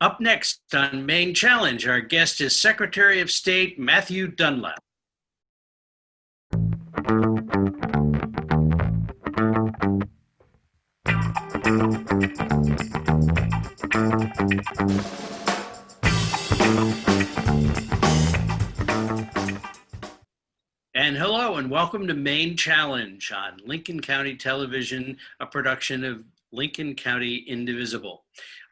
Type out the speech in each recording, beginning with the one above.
Up next on Maine Challenge, our guest is Secretary of State Matthew Dunlap. And hello and welcome to Maine Challenge on Lincoln County Television, a production of Lincoln County Indivisible.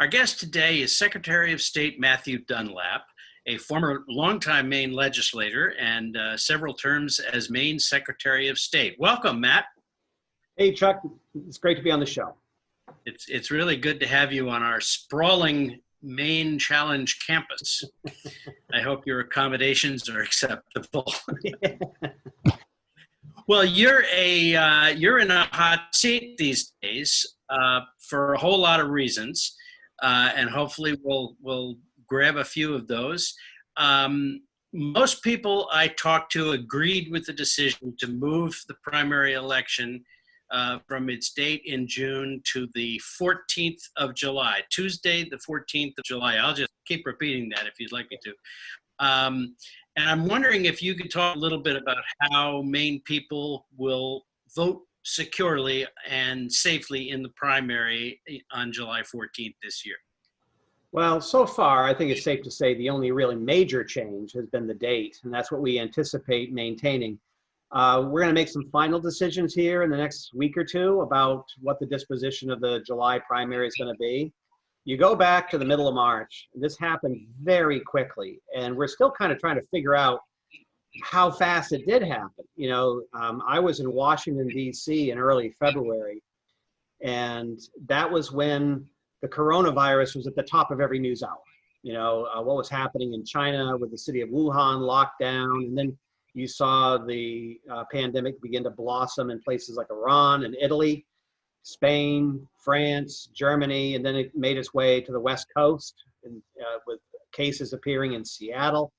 Our guest today is Secretary of State Matthew Dunlap, a former longtime Maine legislator and several terms as Maine Secretary of State. Welcome, Matt. Hey, Chuck. It's great to be on the show. It's really good to have you on our sprawling Maine Challenge campus. I hope your accommodations are acceptable. Well, you're in a hot seat these days for a whole lot of reasons, and hopefully we'll grab a few of those. Most people I talked to agreed with the decision to move the primary election from its date in June to the 14th of July, Tuesday, the 14th of July. I'll just keep repeating that if you'd like me to. And I'm wondering if you could talk a little bit about how Maine people will vote securely and safely in the primary on July 14th this year. Well, so far, I think it's safe to say the only really major change has been the date, and that's what we anticipate maintaining. We're going to make some final decisions here in the next week or two about what the disposition of the July primary is going to be. You go back to the middle of March, this happened very quickly, and we're still kind of trying to figure out how fast it did happen. You know, I was in Washington, D.C. in early February, and that was when the coronavirus was at the top of every news hour. You know, what was happening in China with the city of Wuhan locked down, and then you saw the pandemic begin to blossom in places like Iran and Italy, Spain, France, Germany, and then it made its way to the West Coast with cases appearing in Seattle.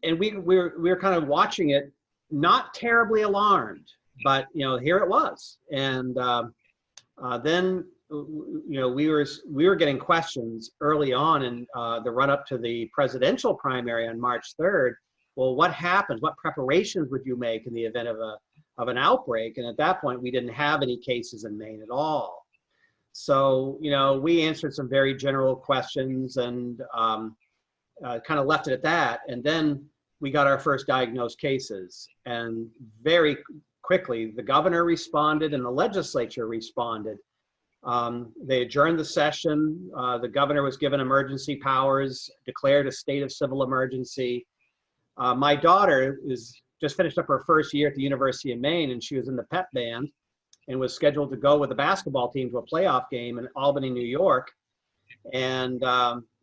And we're kind of watching it, not terribly alarmed, but you know, here it was. And then you know, we were getting questions early on in the run up to the presidential primary on March 3rd. Well, what happens? What preparations would you make in the event of an outbreak? And at that point, we didn't have any cases in Maine at all. So, you know, we answered some very general questions and kind of left it at that. And then we got our first diagnosed cases. And very quickly, the governor responded and the legislature responded. They adjourned the session. The governor was given emergency powers, declared a state of civil emergency. My daughter just finished up her first year at the University of Maine, and she was in the pep band and was scheduled to go with the basketball team to a playoff game in Albany, New York. And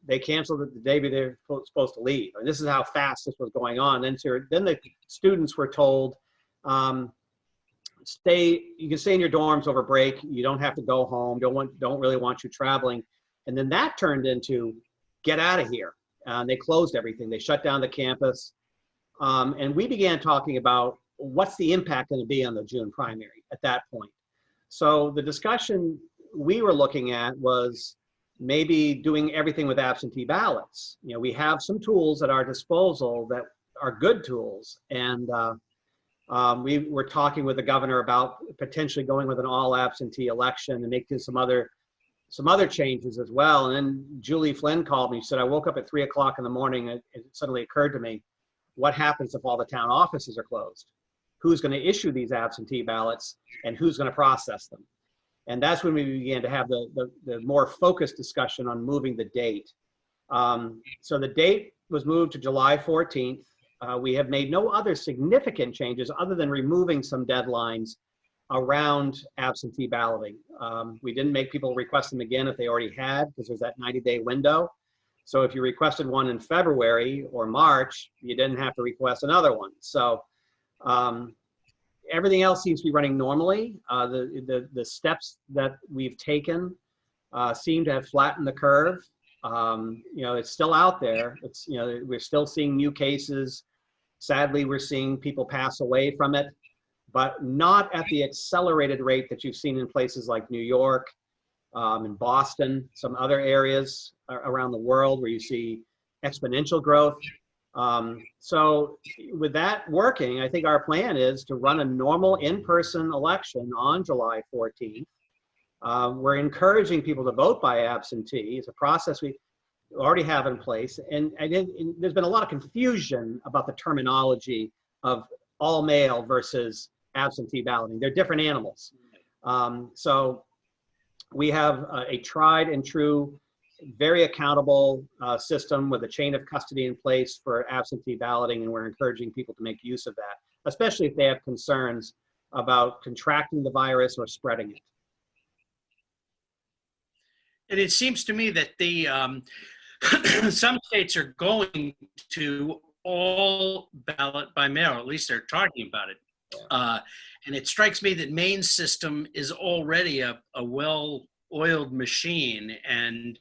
they canceled it the day they were supposed to leave. And this is how fast this was going on. Then the students were told, you can stay in your dorms over break. You don't have to go home. Don't really want you traveling. And then that turned into get out of here. They closed everything. They shut down the campus. And we began talking about what's the impact going to be on the June primary at that point. So the discussion we were looking at was maybe doing everything with absentee ballots. You know, we have some tools at our disposal that are good tools. And we were talking with the governor about potentially going with an all absentee election and making some other changes as well. And then Julie Flynn called me. She said, I woke up at 3 o'clock in the morning and it suddenly occurred to me, what happens if all the town offices are closed? Who's going to issue these absentee ballots and who's going to process them? And that's when we began to have the more focused discussion on moving the date. So the date was moved to July 14th. We have made no other significant changes other than removing some deadlines around absentee balloting. We didn't make people request them again if they already had, because there's that 90-day window. So if you requested one in February or March, you didn't have to request another one. So everything else seems to be running normally. The steps that we've taken seem to have flattened the curve. You know, it's still out there. It's, you know, we're still seeing new cases. Sadly, we're seeing people pass away from it, but not at the accelerated rate that you've seen in places like New York in Boston, some other areas around the world where you see exponential growth. So with that working, I think our plan is to run a normal in-person election on July 14th. We're encouraging people to vote by absentee. It's a process we already have in place. And there's been a lot of confusion about the terminology of all mail versus absentee balloting. They're different animals. So we have a tried and true, very accountable system with a chain of custody in place for absentee balloting, and we're encouraging people to make use of that, especially if they have concerns about contracting the virus or spreading it. And it seems to me that the some states are going to all ballot by mail, or at least they're talking about it. And it strikes me that Maine's system is already a well-oiled machine. And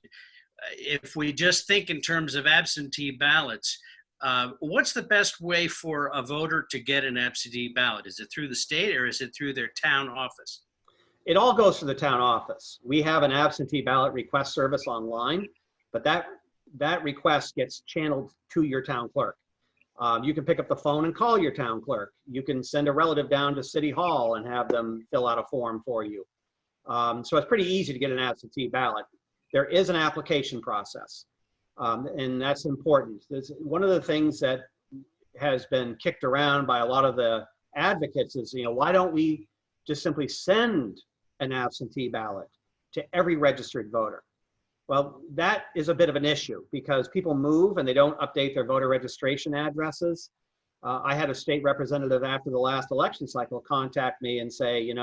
if we just think in terms of absentee ballots, what's the best way for a voter to get an absentee ballot? Is it through the state or is it through their town office? It all goes to the town office. We have an absentee ballot request service online, but that request gets channeled to your town clerk. You can pick up the phone and call your town clerk. You can send a relative down to City Hall and have them fill out a form for you. So it's pretty easy to get an absentee ballot. There is an application process, and that's important. One of the things that has been kicked around by a lot of the advocates is, why don't we just simply send an absentee ballot to every registered voter? Well, that is a bit of an issue because people move and they don't update their voter registration addresses. I had a state representative after the last election cycle contact me and say,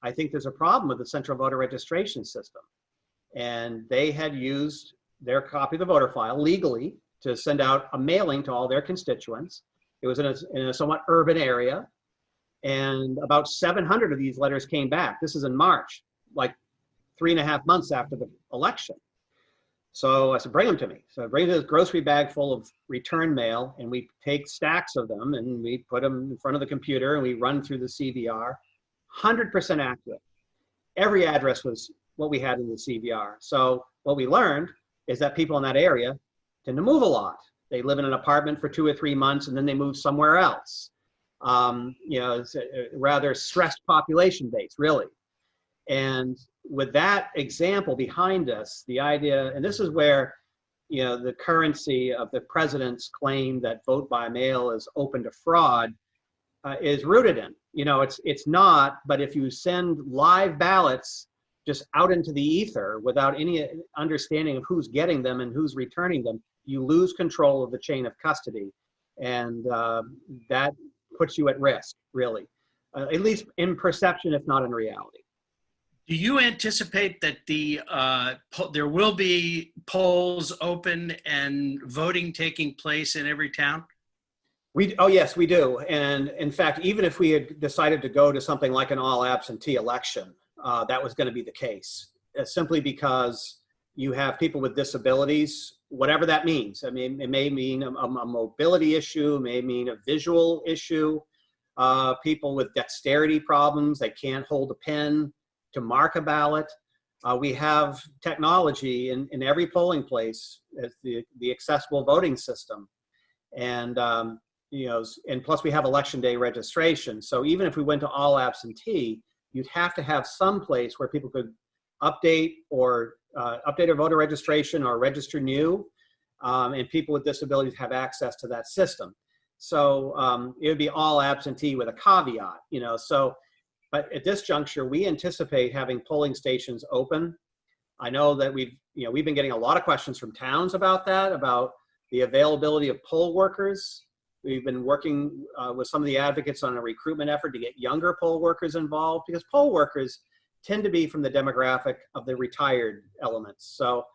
I think there's a problem with the central voter registration system. And they had used their copy of the voter file legally to send out a mailing to all their constituents. It was in a somewhat urban area. And about 700 of these letters came back. This is in March, like 3.5 months after the election. So I said, bring them to me. So I bring this grocery bag full of return mail, and we take stacks of them and we put them in front of the computer and we run through the CVR. 100% accurate. Every address was what we had in the CVR. So what we learned is that people in that area tend to move a lot. They live in an apartment for 2 or 3 months and then they move somewhere else. It's a rather stressed population base, really. And with that example behind us, the idea, and this is where, the currency of the president's claim that vote by mail is open to fraud is rooted in. It's not, but if you send live ballots just out into the ether without any understanding of who's getting them and who's returning them, you lose control of the chain of custody. And that puts you at risk, really, at least in perception, if not in reality. Do you anticipate that there will be polls open and voting taking place in every town? Oh yes, we do. And in fact, even if we had decided to go to something like an all absentee election, that was going to be the case, simply because you have people with disabilities, whatever that means. I mean, it may mean a mobility issue, may mean a visual issue, people with dexterity problems, they can't hold a pen to mark a ballot. We have technology in every polling place, as the accessible voting system. And, and plus we have election day registration. So even if we went to all absentee, you'd have to have some place where people could update their voter registration or register new, and people with disabilities have access to that system. So it would be all absentee with a caveat, but at this juncture, we anticipate having polling stations open. I know that we've been getting a lot of questions from towns about that, about the availability of poll workers. We've been working with some of the advocates on a recruitment effort to get younger poll workers involved, because poll workers tend to be from the demographic of the retired elements. So,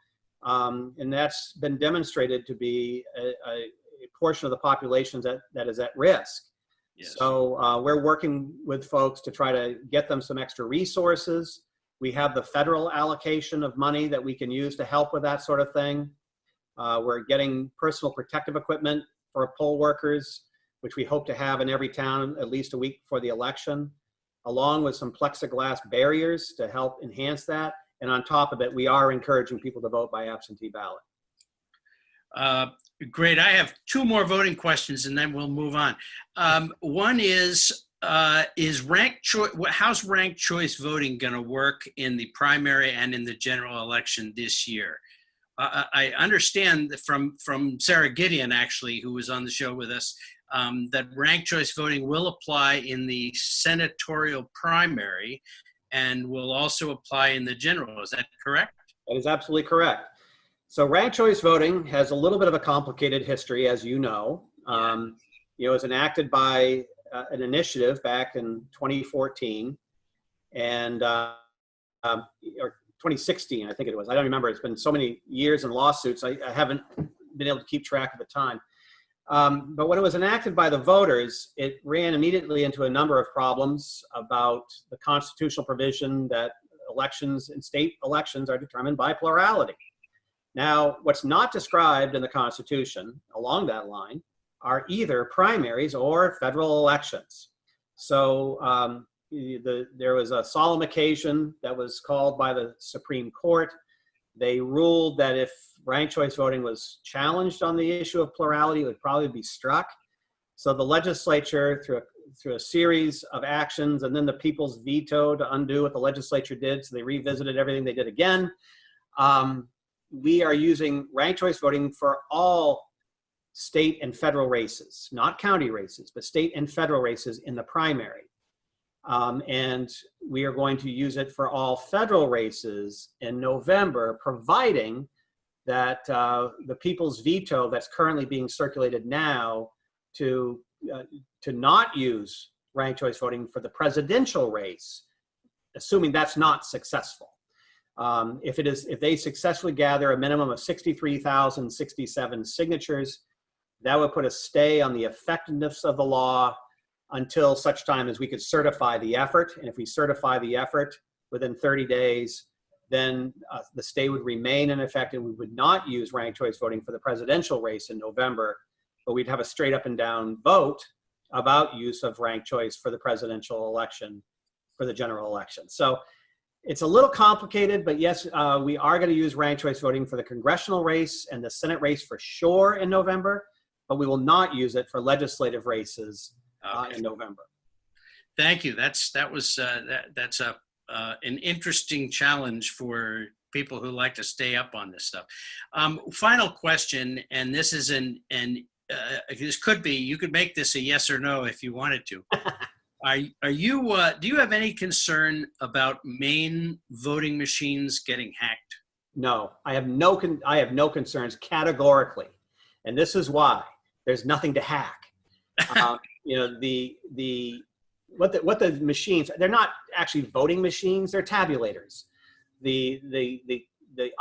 and that's been demonstrated to be a portion of the population that is at risk. Yes. So we're working with folks to try to get them some extra resources. We have the federal allocation of money that we can use to help with that sort of thing. We're getting personal protective equipment for poll workers, which we hope to have in every town at least a week before the election, along with some plexiglass barriers to help enhance that. And on top of it, we are encouraging people to vote by absentee ballot. Great. I have two more voting questions and then we'll move on. One is ranked choice, how's ranked choice voting going to work in the primary and in the general election this year? I understand from Sarah Gideon, actually, who was on the show with us, that ranked choice voting will apply in the senatorial primary and will also apply in the general. Is that correct? That is absolutely correct. So ranked choice voting has a little bit of a complicated history, as you know. It was enacted by an initiative back in 2014 and or 2016, I think it was. I don't remember. It's been so many years and lawsuits. I haven't been able to keep track of the time. But when it was enacted by the voters, it ran immediately into a number of problems about the constitutional provision that elections and state elections are determined by plurality. Now, what's not described in the Constitution along that line are either primaries or federal elections. So there was a solemn occasion that was called by the Supreme Court. They ruled that if ranked choice voting was challenged on the issue of plurality, it would probably be struck. So the legislature, through a series of actions, and then the people's veto to undo what the legislature did, so they revisited everything they did again. We are using ranked choice voting for all state and federal races, not county races, but state and federal races in the primary. And we are going to use it for all federal races in November, providing that the people's veto that's currently being circulated now to not use ranked choice voting for the presidential race, assuming that's not successful. If they successfully gather a minimum of 63,067 signatures, that would put a stay on the effectiveness of the law until such time as we could certify the effort. And if we certify the effort within 30 days, then the stay would remain in effect and we would not use ranked choice voting for the presidential race in November, but we'd have a straight up and down vote about use of ranked choice for the presidential election, for the general election. So it's a little complicated, but yes, we are going to use ranked choice voting for the congressional race and the Senate race for sure in November, but we will not use it for legislative races in November. Thank you. That's an interesting challenge for people who like to stay up on this stuff. Final question, and this is this could be, you could make this a yes or no if you wanted to. Do you have any concern about Maine voting machines getting hacked? No, I have no concerns categorically, and this is why. There's nothing to hack. What the machines, they're not actually voting machines, they're tabulators. The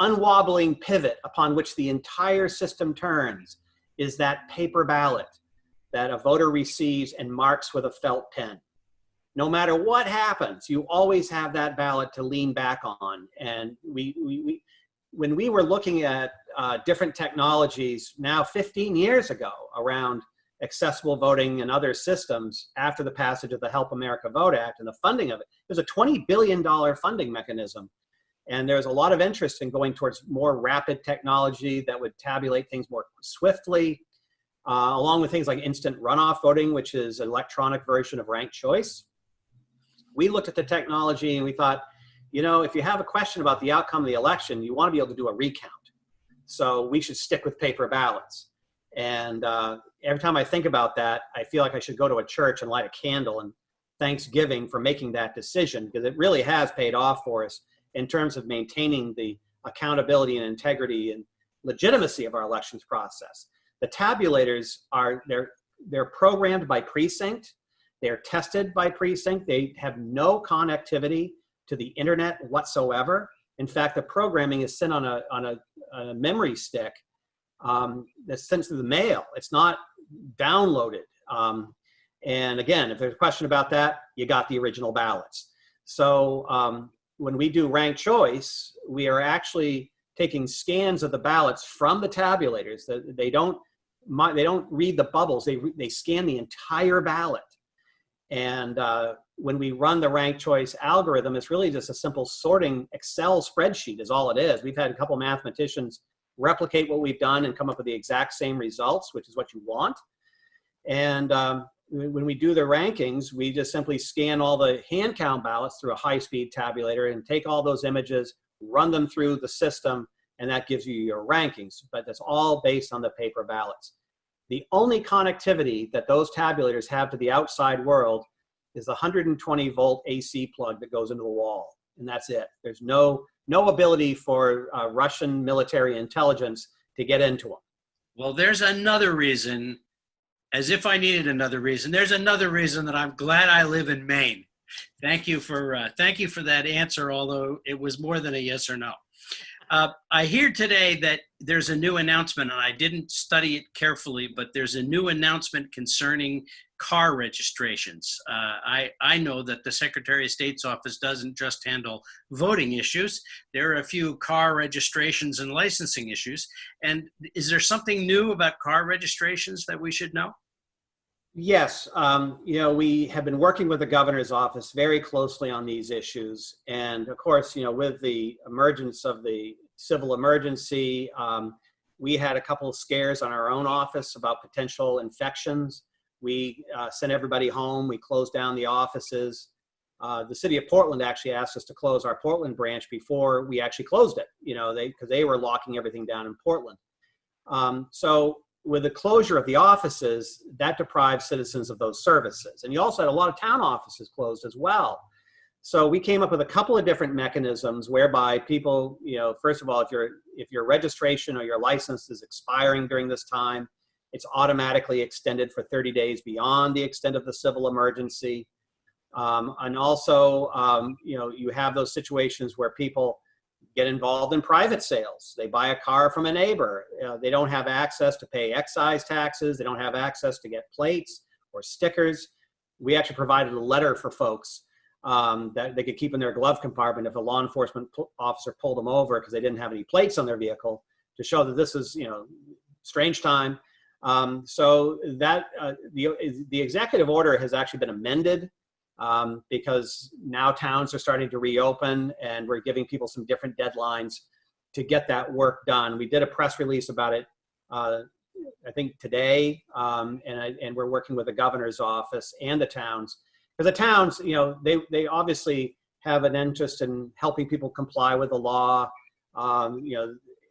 unwobbling pivot upon which the entire system turns is that paper ballot that a voter receives and marks with a felt pen. No matter what happens, you always have that ballot to lean back on. And when we were looking at different technologies now 15 years ago around accessible voting and other systems after the passage of the Help America Vote Act and the funding of it, there's a $20 billion funding mechanism. And there's a lot of interest in going towards more rapid technology that would tabulate things more swiftly, along with things like instant runoff voting, which is an electronic version of ranked choice. We looked at the technology and we thought, if you have a question about the outcome of the election, you want to be able to do a recount. So we should stick with paper ballots. And every time I think about that, I feel like I should go to a church and light a candle and Thanksgiving for making that decision, because it really has paid off for us in terms of maintaining the accountability and integrity and legitimacy of our elections process. The tabulators they're programmed by precinct. They're tested by precinct. They have no connectivity to the internet whatsoever. In fact, the programming is sent on a memory stick that's sent through the mail. It's not downloaded. And again, if there's a question about that, you got the original ballots. So when we do ranked choice, we are actually taking scans of the ballots from the tabulators. They don't read the bubbles. They scan the entire ballot. And when we run the rank choice algorithm, it's really just a simple sorting Excel spreadsheet is all it is. We've had a couple mathematicians replicate what we've done and come up with the exact same results, which is what you want. And when we do the rankings, we just simply scan all the hand count ballots through a high-speed tabulator and take all those images, run them through the system, and that gives you your rankings. But that's all based on the paper ballots. The only connectivity that those tabulators have to the outside world is the 120-volt AC plug that goes into the wall, and that's it. There's no ability for Russian military intelligence to get into them. Well, there's another reason, as if I needed another reason. There's another reason that I'm glad I live in Maine. Thank you for that answer, although it was more than a yes or no. I hear today that there's a new announcement, and I didn't study it carefully, but there's a new announcement concerning car registrations. I know that the Secretary of State's office doesn't just handle voting issues. There are a few car registrations and licensing issues. And is there something new about car registrations that we should know? Yes, we have been working with the governor's office very closely on these issues. And of course, with the emergence of the civil emergency, we had a couple of scares on our own office about potential infections. We sent everybody home. We closed down the offices. The city of Portland actually asked us to close our Portland branch before we actually closed it, because they were locking everything down in Portland. So with the closure of the offices, that deprives citizens of those services. And you also had a lot of town offices closed as well. So we came up with a couple of different mechanisms whereby people, first of all, if your registration or your license is expiring during this time, it's automatically extended for 30 days beyond the extent of the civil emergency. And also, you have those situations where people get involved in private sales. They buy a car from a neighbor. They don't have access to pay excise taxes. They don't have access to get plates or stickers. We actually provided a letter for folks that they could keep in their glove compartment if a law enforcement officer pulled them over because they didn't have any plates on their vehicle, to show that this is, strange time. So that the executive order has actually been amended because now towns are starting to reopen, and we're giving people some different deadlines to get that work done. We did a press release about it, I think today, and we're working with the governor's office and the towns, because the towns, they obviously have an interest in helping people comply with the law.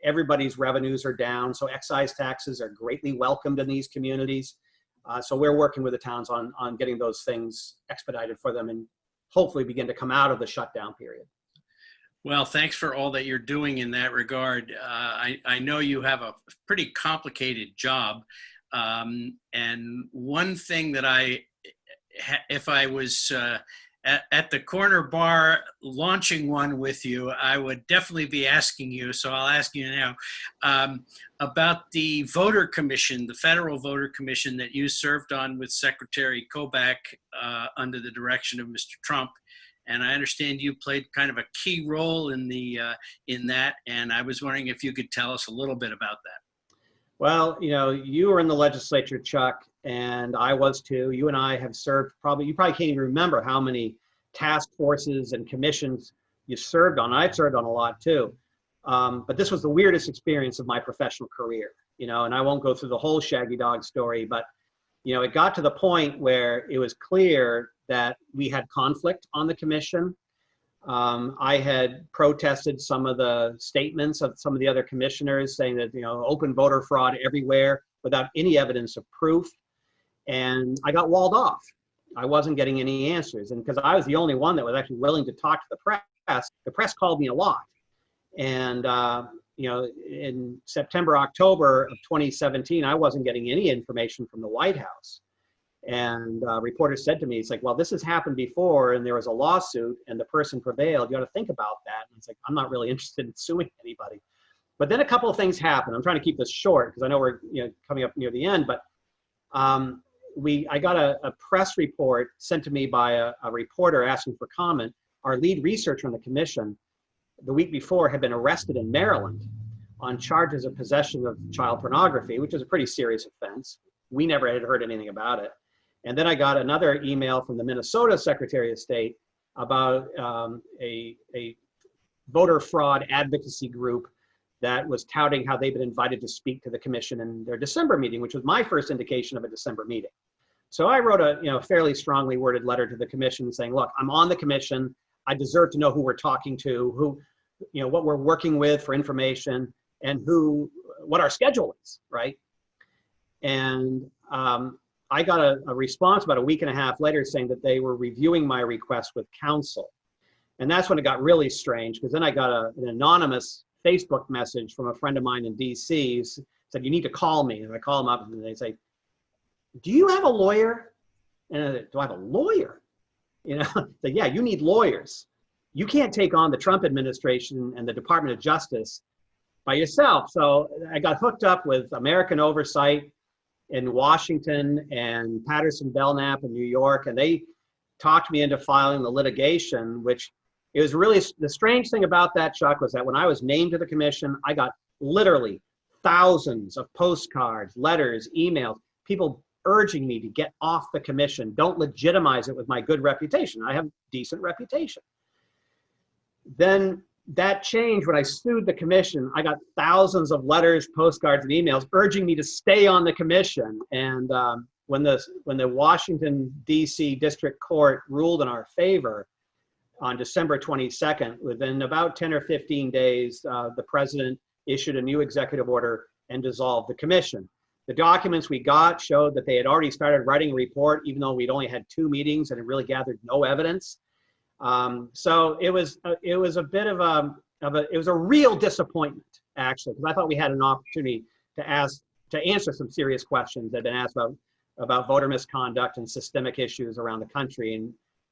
Everybody's revenues are down, so excise taxes are greatly welcomed in these communities. So we're working with the towns on getting those things expedited for them and hopefully begin to come out of the shutdown period. Well, thanks for all that you're doing in that regard. I know you have a pretty complicated job. And one thing that if I was at the corner bar launching one with you, I would definitely be asking you, so I'll ask you now, about the voter commission, the federal voter commission that you served on with Secretary Kobach under the direction of Mr. Trump. And I understand you played kind of a key role in that, and I was wondering if you could tell us a little bit about that. Well, you were in the legislature, Chuck, and I was too. You and I have served you probably can't even remember how many task forces and commissions you served on. I've served on a lot too. But this was the weirdest experience of my professional career, and I won't go through the whole Shaggy Dog story, but, it got to the point where it was clear that we had conflict on the commission. I had protested some of the statements of some of the other commissioners saying that, open voter fraud everywhere without any evidence of proof. And I got walled off. I wasn't getting any answers. And because I was the only one that was actually willing to talk to the press called me a lot. And, in September, October of 2017, I wasn't getting any information from the White House. And reporters said to me, it's like, well, this has happened before, and there was a lawsuit, and the person prevailed. You ought to think about that. And it's like, I'm not really interested in suing anybody. But then a couple of things happened. I'm trying to keep this short because I know we're coming up near the end. But I got a press report sent to me by a reporter asking for comment. Our lead researcher on the commission, the week before, had been arrested in Maryland on charges of possession of child pornography, which is a pretty serious offense. We never had heard anything about it. And then I got another email from the Minnesota Secretary of State about a voter fraud advocacy group that was touting how they've been invited to speak to the commission in their December meeting, which was my first indication of a December meeting. So I wrote a fairly strongly worded letter to the commission saying, look, I'm on the commission. I deserve to know who we're talking to, who, what we're working with for information, and what our schedule is, right? And I got a response about a week and a half later saying that they were reviewing my request with counsel. And that's when it got really strange, because then I got an anonymous Facebook message from a friend of mine in DC who said, you need to call me. And I call them up and they say, do you have a lawyer? And I said, do I have a lawyer? So yeah, you need lawyers. You can't take on the Trump administration and the Department of Justice by yourself. So I got hooked up with American Oversight in Washington and Patterson Belknap in New York, and they talked me into filing the litigation, which it was really, the strange thing about that, Chuck, was that when I was named to the commission, I got literally thousands of postcards, letters, emails, people urging me to get off the commission. Don't legitimize it with my good reputation. I have decent reputation. Then that changed when I sued the commission. I got thousands of letters, postcards, and emails urging me to stay on the commission. And when the Washington, D.C. District Court ruled in our favor on December 22nd, within about 10 or 15 days, the president issued a new executive order and dissolved the commission. The documents we got showed that they had already started writing a report, even though we'd only had 2 meetings and it really gathered no evidence. So it was a bit of a real disappointment, actually, because I thought we had an opportunity to answer some serious questions that had been asked about voter misconduct and systemic issues around the country,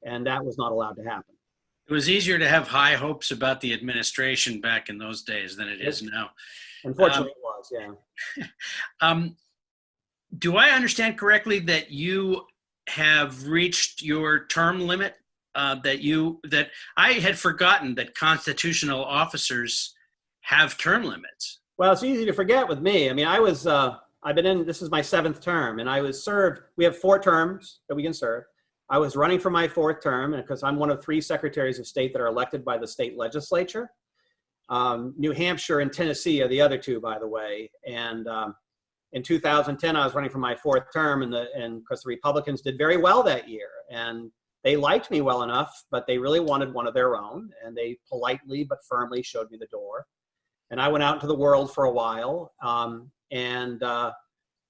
and that was not allowed to happen. It was easier to have high hopes about the administration back in those days than it is now. Unfortunately, it was, yeah. Do I understand correctly that you have reached your term limit? That I had forgotten that constitutional officers have term limits. Well, it's easy to forget with me. I mean, this is my 7th term, and I was served, we have 4 terms that we can serve. I was running for my 4th term, and because I'm one of 3 secretaries of state that are elected by the state legislature. New Hampshire and Tennessee are the other 2, by the way. And in 2010, I was running for my 4th term, and because the Republicans did very well that year, and they liked me well enough, but they really wanted one of their own, and they politely but firmly showed me the door. And I went out into the world for a while, and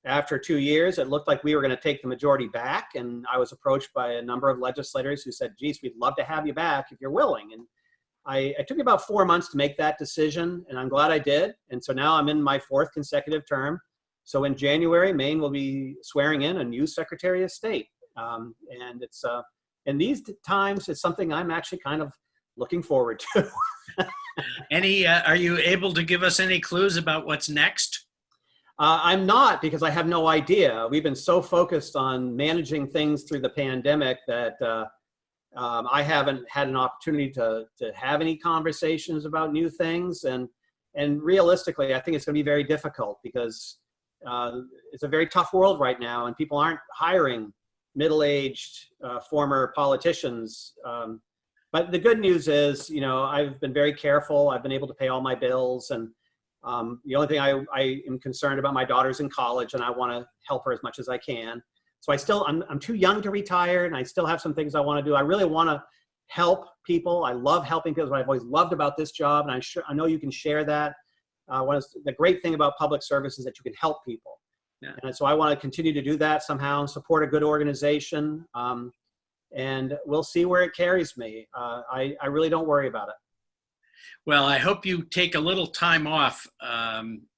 after 2 years, it looked like we were going to take the majority back, and I was approached by a number of legislators who said, geez, we'd love to have you back if you're willing. And it took me about 4 months to make that decision, and I'm glad I did. And so now I'm in my 4th consecutive term. So in January, Maine will be swearing in a new Secretary of State. And it's in these times, it's something I'm actually kind of looking forward to. Are you able to give us any clues about what's next? I'm not, because I have no idea. We've been so focused on managing things through the pandemic that I haven't had an opportunity to have any conversations about new things. And realistically, I think it's going to be very difficult because it's a very tough world right now, and people aren't hiring middle-aged former politicians. But the good news is, I've been very careful. I've been able to pay all my bills, and the only thing I am concerned about, my daughter's in college, and I want to help her as much as I can. So I'm too young to retire, and I still have some things I want to do. I really want to help people. I love helping people. What I've always loved about this job, and I know you can share that. The great thing about public service is that you can help people. Yeah. And so I want to continue to do that somehow and support a good organization. And we'll see where it carries me. I really don't worry about it. Well, I hope you take a little time off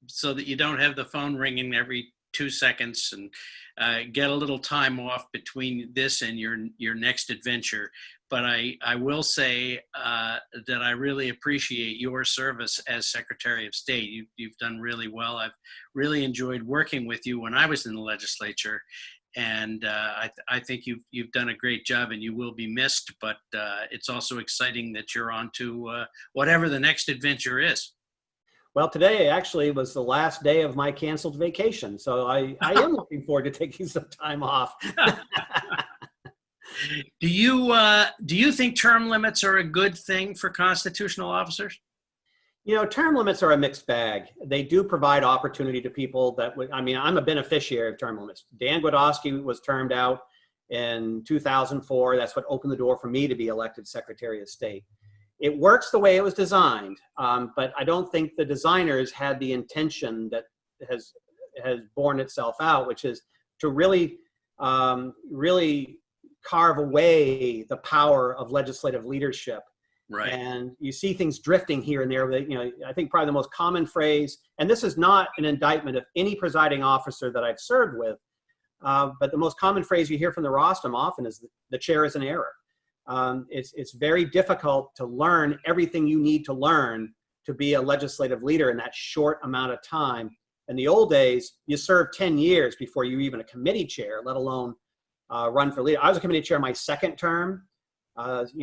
so that you don't have the phone ringing every 2 seconds, and get a little time off between this and your next adventure. But I will say that I really appreciate your service as Secretary of State. You've done really well. I've really enjoyed working with you when I was in the legislature. And I think you've done a great job, and you will be missed. But it's also exciting that you're on to whatever the next adventure is. Well, today actually was the last day of my canceled vacation, so I am looking forward to taking some time off. Do you think term limits are a good thing for constitutional officers? Term limits are a mixed bag. They do provide opportunity to people that would, I'm a beneficiary of term limits. Dan Gwiatkowski was termed out in 2004. That's what opened the door for me to be elected Secretary of State. It works the way it was designed, but I don't think the designers had the intention that has borne itself out, which is to really carve away the power of legislative leadership. Right. And you see things drifting here and there. I think probably the most common phrase, and this is not an indictment of any presiding officer that I've served with, but the most common phrase you hear from the rostrum often is the chair is in error. It's very difficult to learn everything you need to learn to be a legislative leader in that short amount of time. In the old days, you served 10 years before you were even a committee chair, let alone run for leader. I was a committee chair my second term.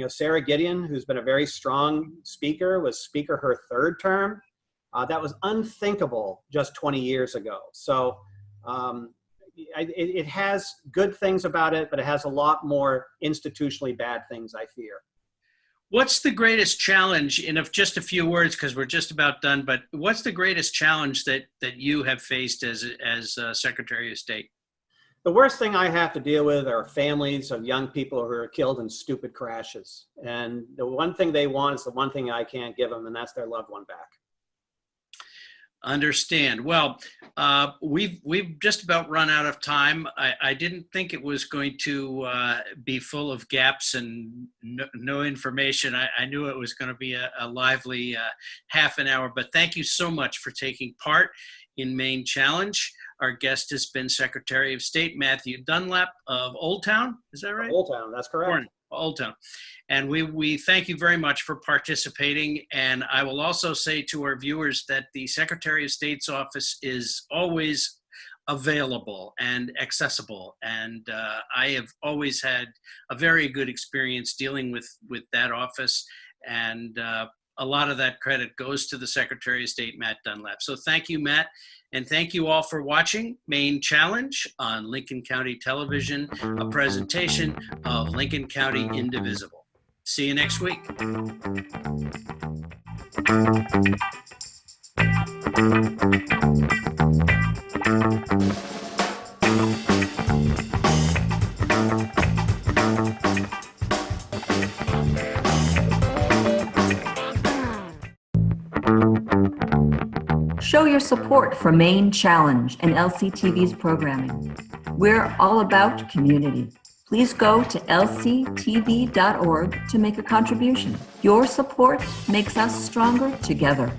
Sarah Gideon, who's been a very strong speaker, was speaker her third term. That was unthinkable just 20 years ago. So it has good things about it, but it has a lot more institutionally bad things, I fear. What's the greatest challenge, in just a few words, because we're just about done, but what's the greatest challenge that you have faced as Secretary of State? The worst thing I have to deal with are families of young people who are killed in stupid crashes. And the one thing they want is the one thing I can't give them, and that's their loved one back. Understand. Well, we've just about run out of time. I didn't think it was going to be full of gaps and no information. I knew it was going to be a lively half an hour, but thank you so much for taking part in Maine Challenge. Our guest has been Secretary of State Matthew Dunlap of Old Town. Is that right? Old Town, that's correct. Old Town. And we thank you very much for participating. And I will also say to our viewers that the Secretary of State's office is always available and accessible. And I have always had a very good experience dealing with that office. And a lot of that credit goes to the Secretary of State, Matt Dunlap. So thank you, Matt. And thank you all for watching Maine Challenge on Lincoln County Television, a presentation of Lincoln County Indivisible. See you next week. Show your support for Maine Challenge and LCTV's programming. We're all about community. Please go to lctv.org to make a contribution. Your support makes us stronger together.